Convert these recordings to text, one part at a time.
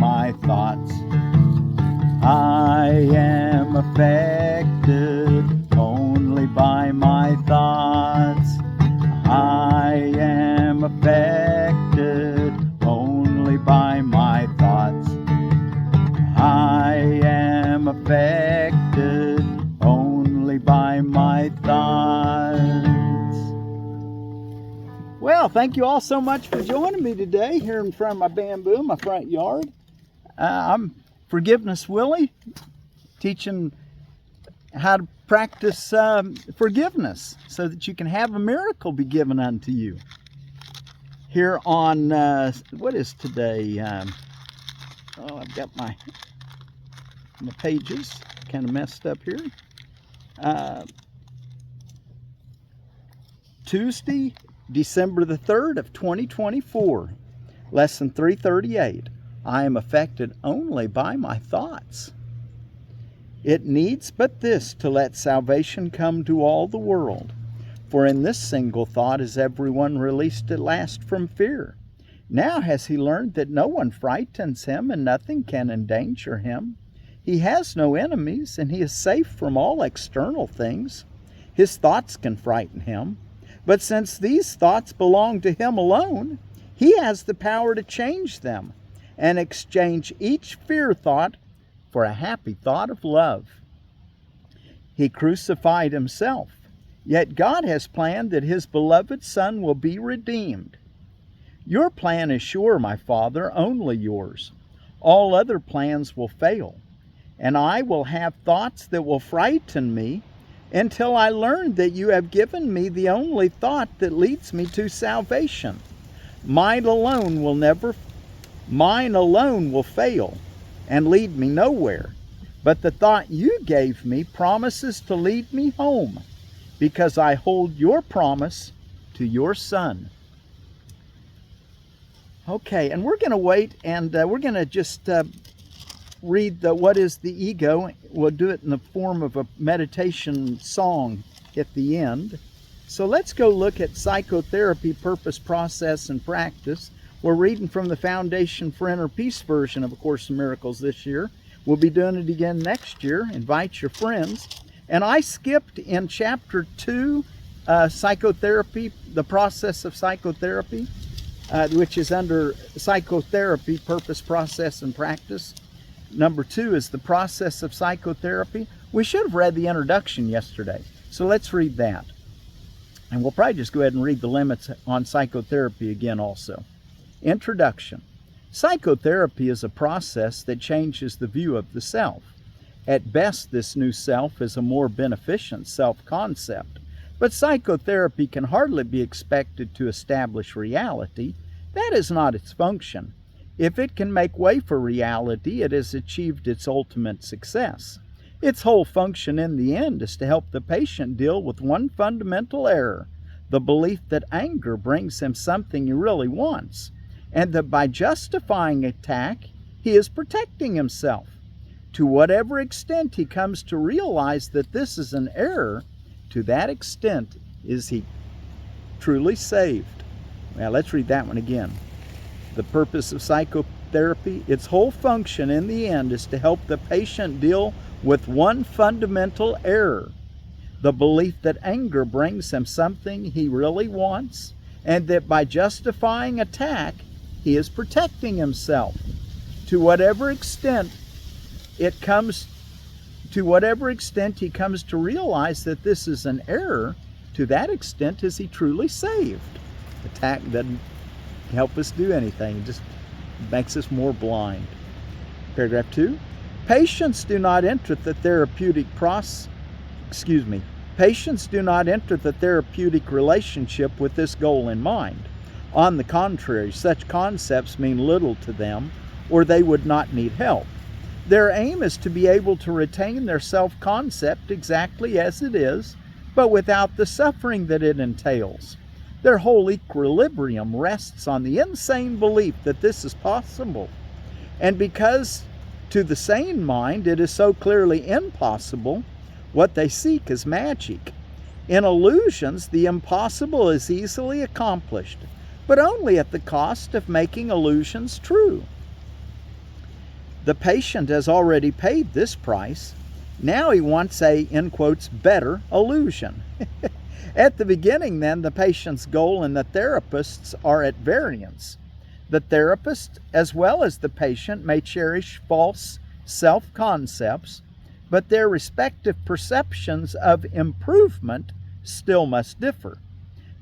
my thoughts. I am affected only by my thoughts. I am affected only by my thoughts. I am affected only by my thoughts. Well, thank you all so much for joining me today here in front of my bamboo in my front yard. I'm Forgiveness Willie, teaching how to practice forgiveness so that you can have a miracle be given unto you. Here on, what is today? I've got my pages kind of messed up here. Tuesday, December the 3rd of 2024, lesson 338. I am affected only by my thoughts. It needs but this to let salvation come to all the world. For in this single thought is everyone released at last from fear. Now has he learned that no one frightens him and nothing can endanger him. He has no enemies and he is safe from all external things. His thoughts can frighten him. But since these thoughts belong to him alone, he has the power to change them and exchange each fear thought for a happy thought of love. He crucified himself, yet God has planned that his beloved Son will be redeemed. Your plan is sure, my Father, only yours. All other plans will fail, and I will have thoughts that will frighten me until I learn that you have given me the only thought that leads me to salvation. Mine alone will fail and lead me nowhere. But the thought you gave me promises to lead me home, because I hold your promise to your Son. Okay, and we're going to wait, and we're going to just read what is the ego. We'll do it in the form of a meditation song at the end. So let's go look at Psychotherapy, Purpose, Process, and Practice. We're reading from the Foundation for Inner Peace version of A Course in Miracles this year. We'll be doing it again next year. Invite your friends. And I skipped in Chapter 2, Psychotherapy, the Process of Psychotherapy, which is under Psychotherapy, Purpose, Process, and Practice. Number 2 is the Process of Psychotherapy. We should have read the introduction yesterday, so let's read that. And we'll probably just go ahead and read the limits on psychotherapy again also. Introduction. Psychotherapy is a process that changes the view of the self. At best, this new self is a more beneficent self-concept, but psychotherapy can hardly be expected to establish reality. That is not its function. If it can make way for reality, it has achieved its ultimate success. Its whole function in the end is to help the patient deal with one fundamental error, the belief that anger brings him something he really wants, and that by justifying attack, he is protecting himself. To whatever extent he comes to realize that this is an error, to that extent is he truly saved. Now let's read that one again. The purpose of psychotherapy, its whole function in the end is to help the patient deal with one fundamental error, the belief that anger brings him something he really wants, and that by justifying attack, he is protecting himself. To whatever extent he comes to realize that this is an error, to that extent is he truly saved. Attack doesn't help us do anything, it just makes us more blind. Paragraph 2. Patients do not enter the therapeutic relationship with this goal in mind. On the contrary, such concepts mean little to them, or they would not need help. Their aim is to be able to retain their self-concept exactly as it is, but without the suffering that it entails. Their whole equilibrium rests on the insane belief that this is possible. And because to the sane mind it is so clearly impossible, what they seek is magic. In illusions, the impossible is easily accomplished, but only at the cost of making illusions true. The patient has already paid this price. Now he wants a, in quotes, better illusion. At the beginning, then, the patient's goal and the therapist's are at variance. The therapist, as well as the patient, may cherish false self-concepts, but their respective perceptions of improvement still must differ.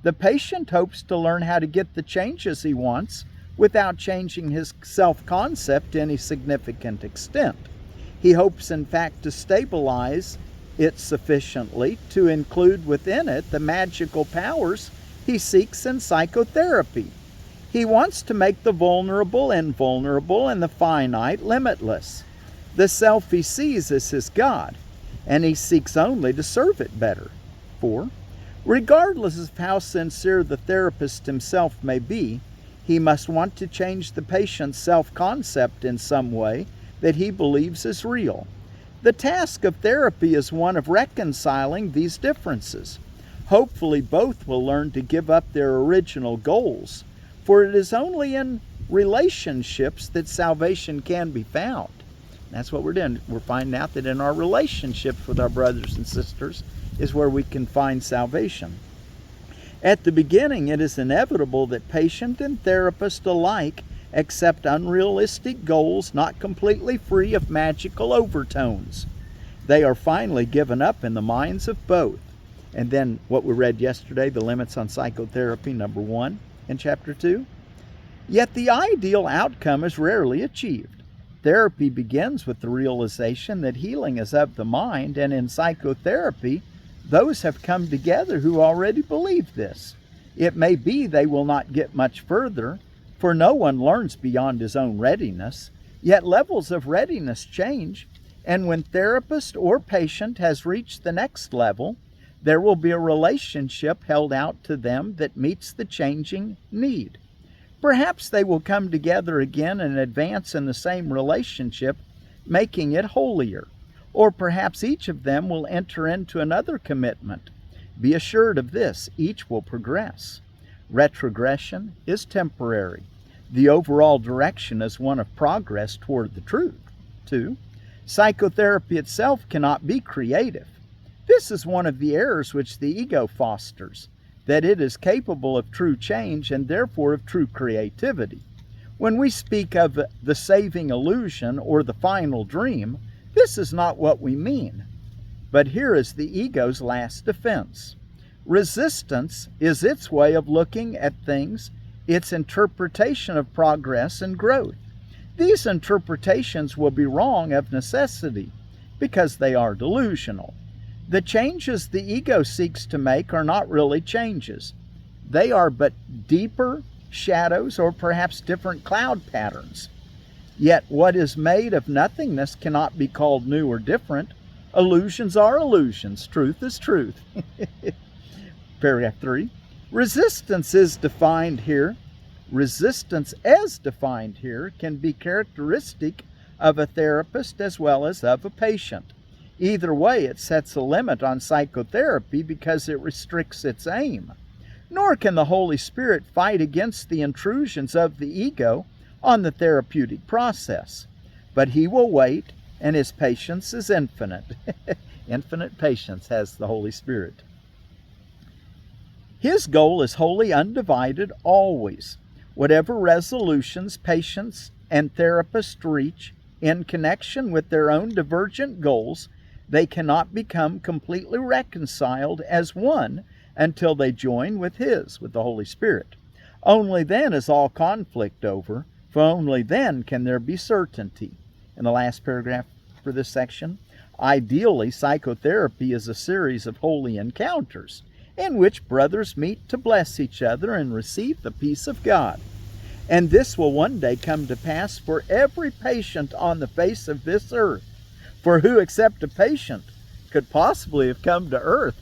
The patient hopes to learn how to get the changes he wants without changing his self-concept to any significant extent. He hopes, in fact, to stabilize it sufficiently to include within it the magical powers he seeks in psychotherapy. He wants to make the vulnerable invulnerable and the finite limitless. The self he sees as his God, and he seeks only to serve it better. 4. Regardless of how sincere the therapist himself may be, he must want to change the patient's self-concept in some way that he believes is real. The task of therapy is one of reconciling these differences. Hopefully both will learn to give up their original goals, for it is only in relationships that salvation can be found. That's what we're doing. We're finding out that in our relationships with our brothers and sisters is where we can find salvation. At the beginning, it is inevitable that patient and therapist alike accept unrealistic goals not completely free of magical overtones. They are finally given up in the minds of both. And then what we read yesterday, the limits on psychotherapy, number 1 in chapter 2. Yet the ideal outcome is rarely achieved. Therapy begins with the realization that healing is of the mind, and in psychotherapy, those have come together who already believe this. It may be they will not get much further, for no one learns beyond his own readiness, yet levels of readiness change, and when therapist or patient has reached the next level, there will be a relationship held out to them that meets the changing need. Perhaps they will come together again and advance in the same relationship, making it holier. Or perhaps each of them will enter into another commitment. Be assured of this, each will progress. Retrogression is temporary. The overall direction is one of progress toward the truth. 2. Psychotherapy itself cannot be creative. This is one of the errors which the ego fosters, that it is capable of true change and therefore of true creativity. When we speak of the saving illusion or the final dream, this is not what we mean. But here is the ego's last defense. Resistance is its way of looking at things, its interpretation of progress and growth. These interpretations will be wrong of necessity, because they are delusional. The changes the ego seeks to make are not really changes. They are but deeper shadows or perhaps different cloud patterns. Yet what is made of nothingness cannot be called new or different. Illusions are illusions. Truth is truth. Paragraph 3. Resistance as defined here can be characteristic of a therapist as well as of a patient. Either way, it sets a limit on psychotherapy because it restricts its aim. Nor can the Holy Spirit fight against the intrusions of the ego on the therapeutic process. But he will wait, and his patience is infinite. Infinite patience has the Holy Spirit. His goal is wholly undivided always. Whatever resolutions patients and therapists reach in connection with their own divergent goals, they cannot become completely reconciled as one until they join with the Holy Spirit. Only then is all conflict over, for only then can there be certainty. In the last paragraph for this section, ideally, psychotherapy is a series of holy encounters in which brothers meet to bless each other and receive the peace of God. And this will one day come to pass for every patient on the face of this earth. For who except a patient could possibly have come to earth?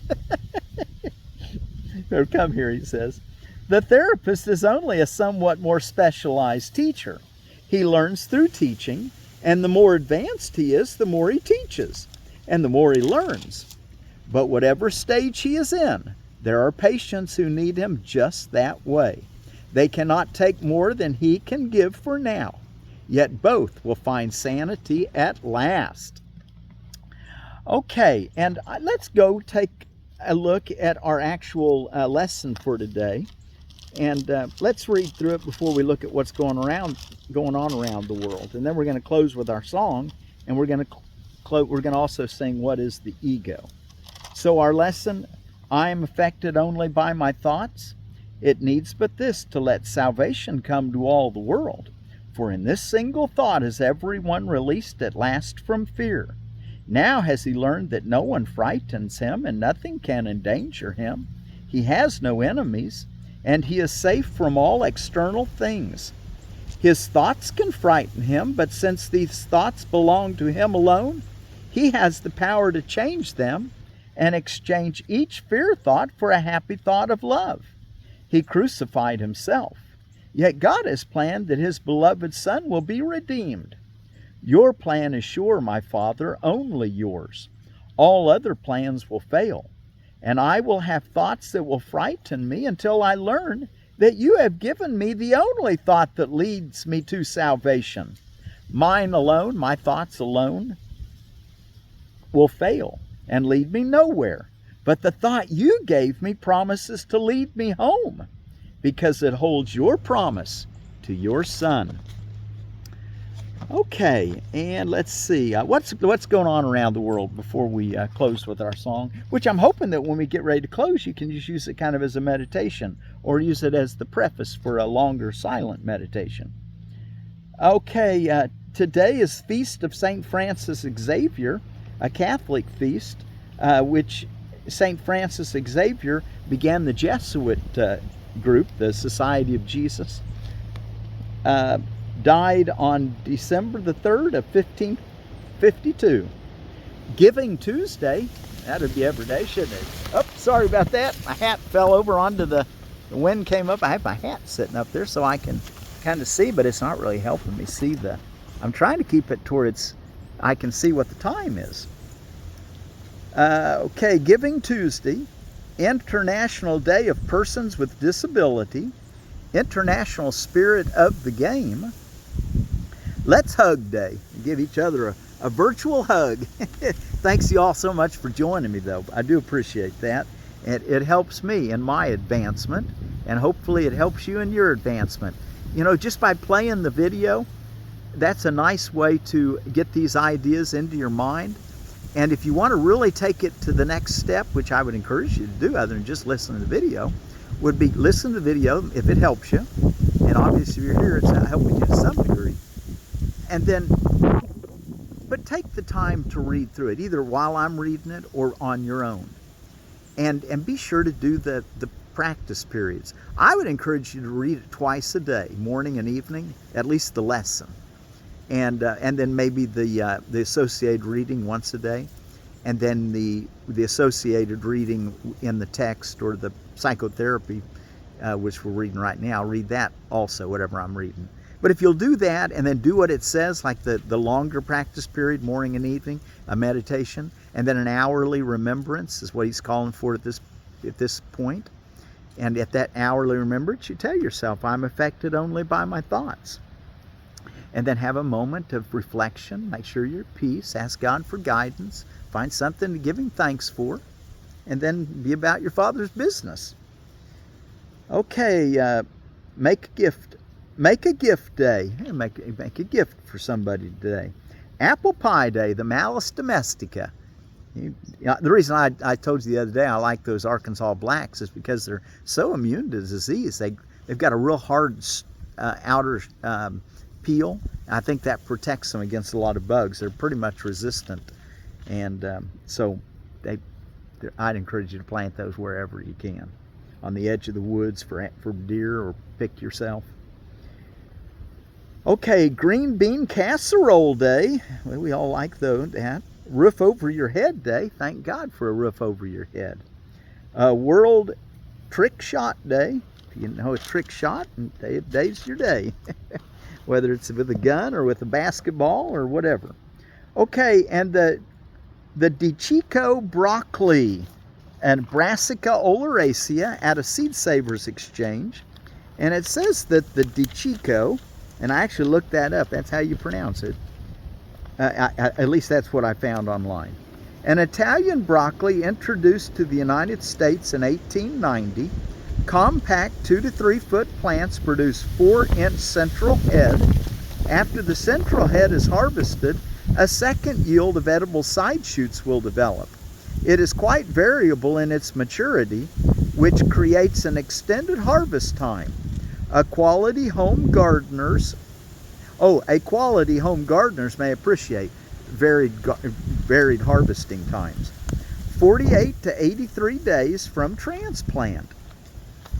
Or come here, he says. The therapist is only a somewhat more specialized teacher. He learns through teaching, and the more advanced he is, the more he teaches, and the more he learns. But whatever stage he is in, there are patients who need him just that way. They cannot take more than he can give for now. yet both will find sanity at last. Okay, and let's go take a look at our actual lesson for today. And let's read through it before we look at what's going on around the world. And then we're going to close with our song, and we're going to also sing "What is the Ego?" So our lesson: I am affected only by my thoughts. It needs but this to let salvation come to all the world. For in this single thought is everyone released at last from fear. Now has he learned that no one frightens him and nothing can endanger him. He has no enemies, and he is safe from all external things. His thoughts can frighten him, but since these thoughts belong to him alone, he has the power to change them and exchange each fear thought for a happy thought of love. He crucified himself, yet God has planned that his beloved Son will be redeemed. Your plan is sure, my Father, only yours. All other plans will fail, and I will have thoughts that will frighten me until I learn that you have given me the only thought that leads me to salvation. Mine alone, my thoughts alone, will fail and lead me nowhere. But the thought you gave me promises to lead me home, because it holds your promise to your Son. Okay, and let's see. What's going on around the world before we close with our song, which I'm hoping that when we get ready to close, you can just use it kind of as a meditation or use it as the preface for a longer silent meditation. Okay, today is Feast of St. Francis Xavier, a Catholic feast, which St. Francis Xavier began the Jesuit group, the Society of Jesus. Died on December the 3rd of 1552. Giving Tuesday, that would be every day, shouldn't it? Oh, sorry about that. My hat fell over onto the wind came up. I have my hat sitting up there so I can kind of see, but it's not really helping me see I'm trying to keep it towards, I can see what the time is. Okay, Giving Tuesday, International Day of Persons with Disability, International Spirit of the Game, Let's Hug Day. Give each other a virtual hug. Thanks you all so much for joining me, though. I do appreciate that. It helps me in my advancement, and hopefully it helps you in your advancement. You know, just by playing the video, that's a nice way to get these ideas into your mind. And if you want to really take it to the next step, which I would encourage you to do other than just listen to the video, would be listen to the video if it helps you. And obviously if you're here, it's not helping you to some degree. And then, but take the time to read through it, either while I'm reading it or on your own. And be sure to do the practice periods. I would encourage you to read it twice a day, morning and evening, at least the lesson. And then maybe the associated reading once a day, and then the associated reading in the text or the psychotherapy, which we're reading right now. Read that also, whatever I'm reading. But if you'll do that and then do what it says, like the longer practice period, morning and evening, a meditation, and then an hourly remembrance is what he's calling for at this point. And at that hourly remembrance, you tell yourself, I'm affected only by my thoughts. And then have a moment of reflection. Make sure you're at peace. Ask God for guidance. Find something to give him thanks for. And then be about your Father's business. Okay, make a gift. Make a gift day. Make a gift for somebody today. Apple Pie Day, the Malus Domestica. The reason I told you the other day I like those Arkansas blacks is because they're so immune to disease. They've got a real hard outer peel. I think that protects them against a lot of bugs. They're pretty much resistant, and so I'd encourage you to plant those wherever you can, on the edge of the woods for deer, or pick yourself. Okay, Green Bean Casserole Day. Well, we all like that. Roof Over Your Head Day. Thank God for a roof over your head. World Trick Shot Day. If you know a trick shot, today's your day. Whether it's with a gun or with a basketball or whatever. Okay, and the Cicco broccoli and Brassica oleracea at a Seed Savers exchange. And it says that the Cicco And I actually looked that up. That's how you pronounce it. At least that's what I found online. An Italian broccoli introduced to the United States in 1890. Compact 2 to 3 foot plants produce 4-inch central head. After the central head is harvested, a second yield of edible side shoots will develop. It is quite variable in its maturity, which creates an extended harvest time. Quality home gardeners may appreciate varied harvesting times. 48 to 83 days from transplant.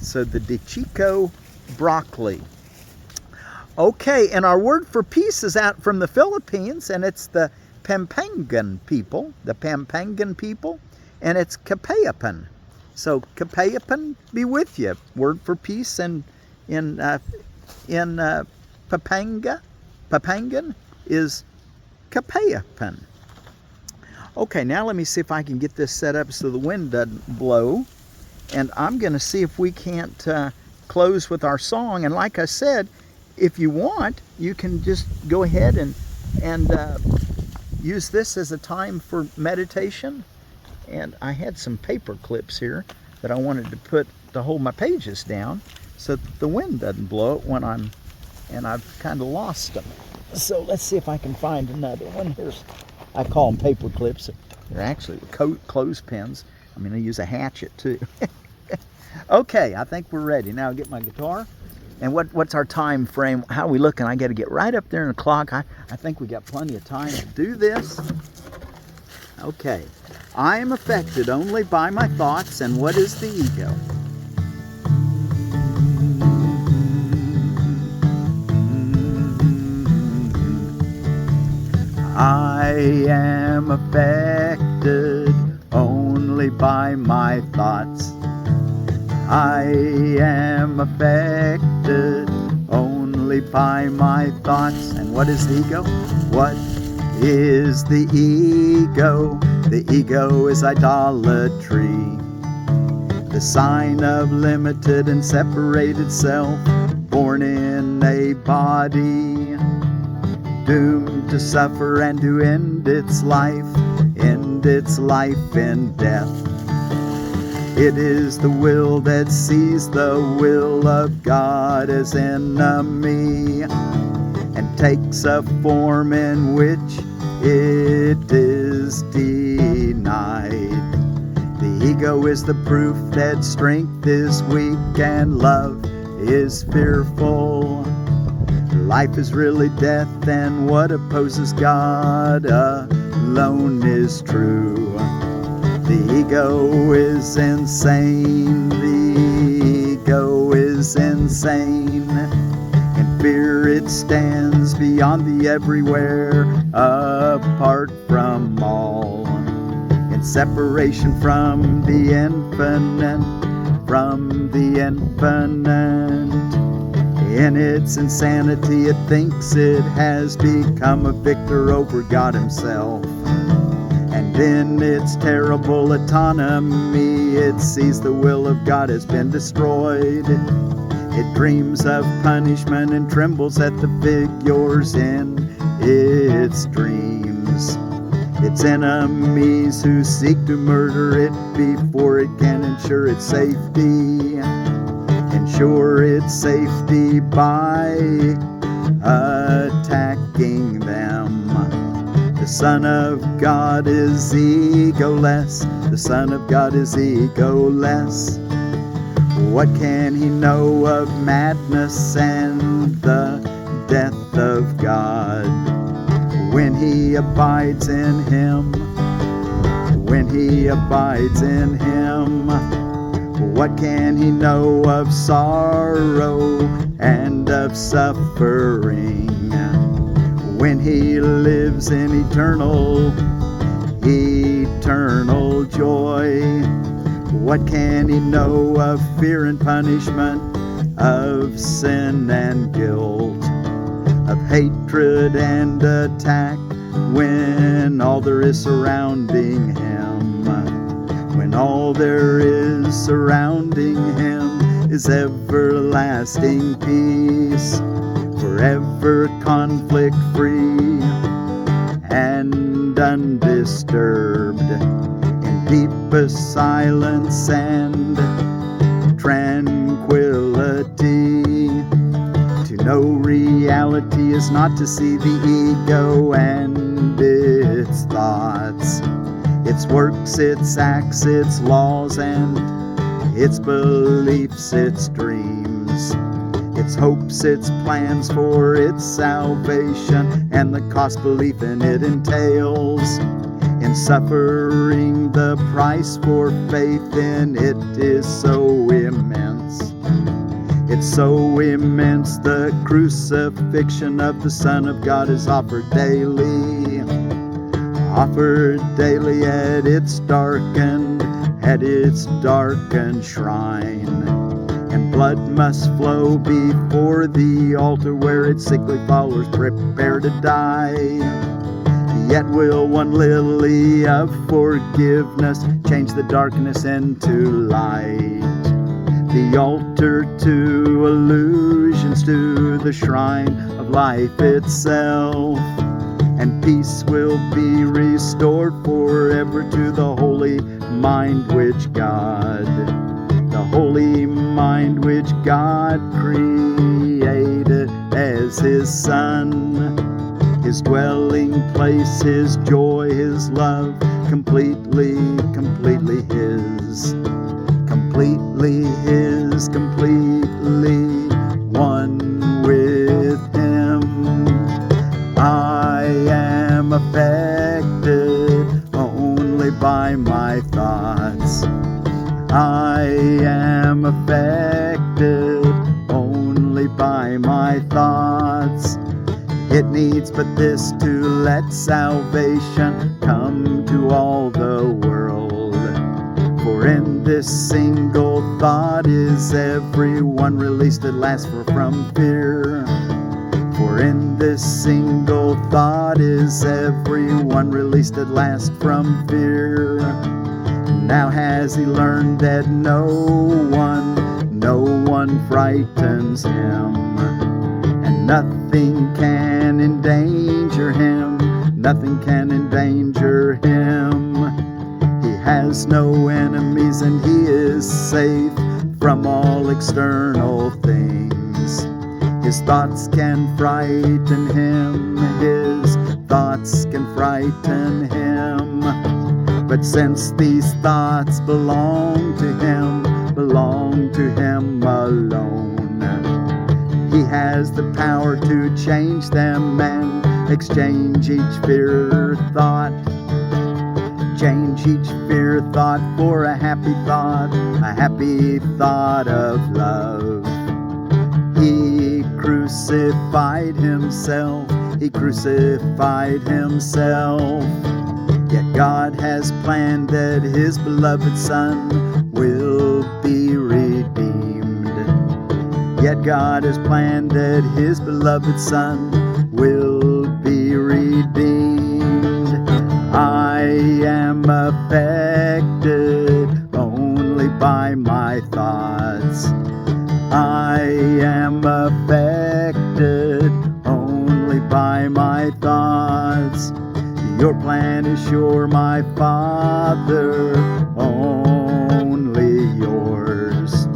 So the Cicco broccoli. Okay, and our word for peace is out from the Philippines, and it's the Pampangan people, and it's Kapayapan. So Kapayapan be with you. Word for peace in Papangan is Kapayapan. Okay, now let me see if I can get this set up so the wind doesn't blow. And I'm going to see if we can't close with our song. And like I said, if you want, you can just go ahead and use this as a time for meditation. And I had some paper clips here that I wanted to put to hold my pages down so that the wind doesn't blow it when and I've kind of lost them. So let's see if I can find another one. I call them paper clips. They're actually clothespins. I mean, I use a hatchet too. Okay, I think we're ready. Now I'll get my guitar. And what's our time frame? How are we looking? I got to get right up there in the clock. I think we got plenty of time to do this. Okay. I am affected only by my thoughts, and what is the ego? I am affected only by my thoughts. I am affected only by my thoughts. And what is the ego? What is the ego? The ego is idolatry, the sign of limited and separated self, born in a body, doomed to suffer and to end its life in death. It is the will that sees the will of God as enemy and takes a form in which it is denied. The ego is the proof that strength is weak and love is fearful. Life is really death, and what opposes God alone is true. The ego is insane. The ego is insane. In fear it stands beyond the everywhere, apart from all. In separation from the infinite, In its insanity it thinks it has become a victor over God himself. And in its terrible autonomy it sees the will of God has been destroyed. It dreams of punishment and trembles at the figures in its dreams. Its enemies who seek to murder it before it can ensure its safety. Ensure its safety by attacking them. The Son of God is egoless. The Son of God is egoless. What can he know of madness and the death of God? When he abides in him, when he abides in him, what can he know of sorrow and of suffering? When he lives in eternal joy, what can he know of fear and punishment, of sin and guilt, of hatred and attack, when all there is surrounding him, when all there is surrounding him is everlasting peace? For forever conflict free and undisturbed, in deepest silence and tranquility. To know reality is not to see the ego and its thoughts, its works, its acts, its laws, and its beliefs, its dreams, its hopes, its plans for its salvation, and the cost belief in it entails. In suffering, the price for faith in it is so immense. It's so immense, the crucifixion of the Son of God is offered daily at its darkened shrine. And blood must flow before the altar where its sickly followers prepare to die. Yet will one lily of forgiveness change the darkness into light. The altar to illusions, to the shrine of life itself. And peace will be restored forever to the holy mind which God, the holy mind which God created as His Son. His dwelling place, His joy, His love, completely His. Completely His, completely one with Him. I am affected only by my thoughts. I am affected only by my thoughts. It needs but this to let salvation come to all the world. For in this single thought is everyone released at last from fear. For in this single thought is everyone released at last from fear. Now has he learned that no one frightens him, and nothing can endanger him, nothing can endanger him. He has no enemies and he is safe from all external things. His thoughts can frighten him, his thoughts can frighten him. But since these thoughts belong to him alone, he has the power to change them and exchange each fear thought. Change each fear thought for a happy thought of love. He crucified himself, Yet God has planned that his beloved Son will be redeemed. Yet God has planned that his beloved Son will be redeemed. I am affected only by my thoughts. I am affected only by my thoughts. Your plan is sure, my Father, only yours.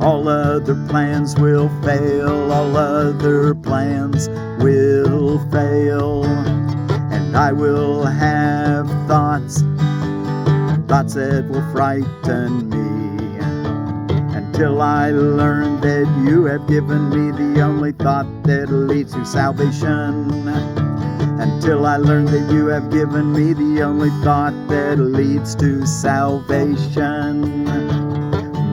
All other plans will fail, all other plans will fail. And I will have thoughts that will frighten me, until I learn that you have given me the only thought that leads to salvation. Until I learn that you have given me the only thought that leads to salvation.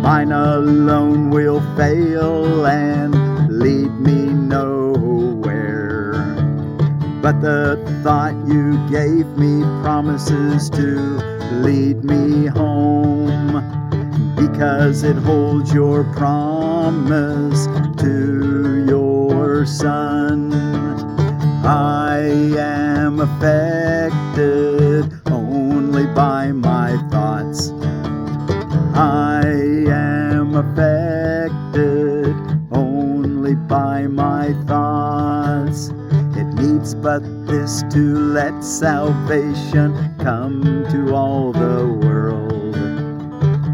Mine alone will fail and lead me nowhere, but the thought you gave me promises to lead me home, because it holds your promise to your Son. I am affected only by my thoughts. I am affected only by my thoughts. but this, to let salvation come to all the world.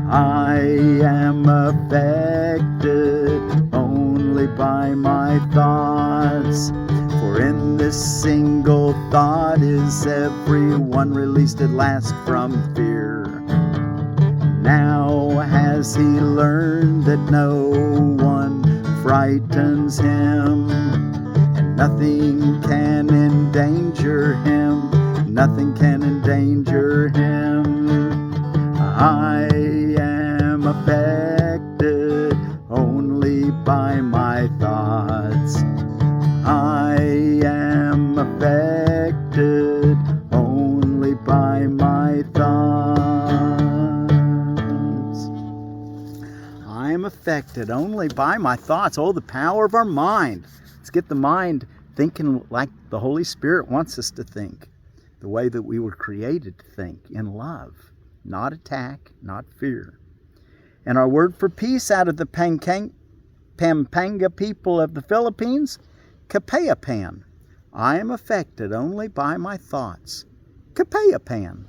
I am affected only by my thoughts, for in this single thought is everyone released at last from fear. Now has he learned that no one frightens him, and nothing can endanger him, nothing can endanger him. I am affected only by my thoughts. I am affected only by my thoughts. I am affected only by my thoughts. Oh, the power of our mind. Let's get the mind thinking like the Holy Spirit wants us to think, the way that we were created to think, in love, not attack, not fear. And our word for peace out of the Pampanga people of the Philippines, Kapayapan. I am affected only by my thoughts. Kapayapan.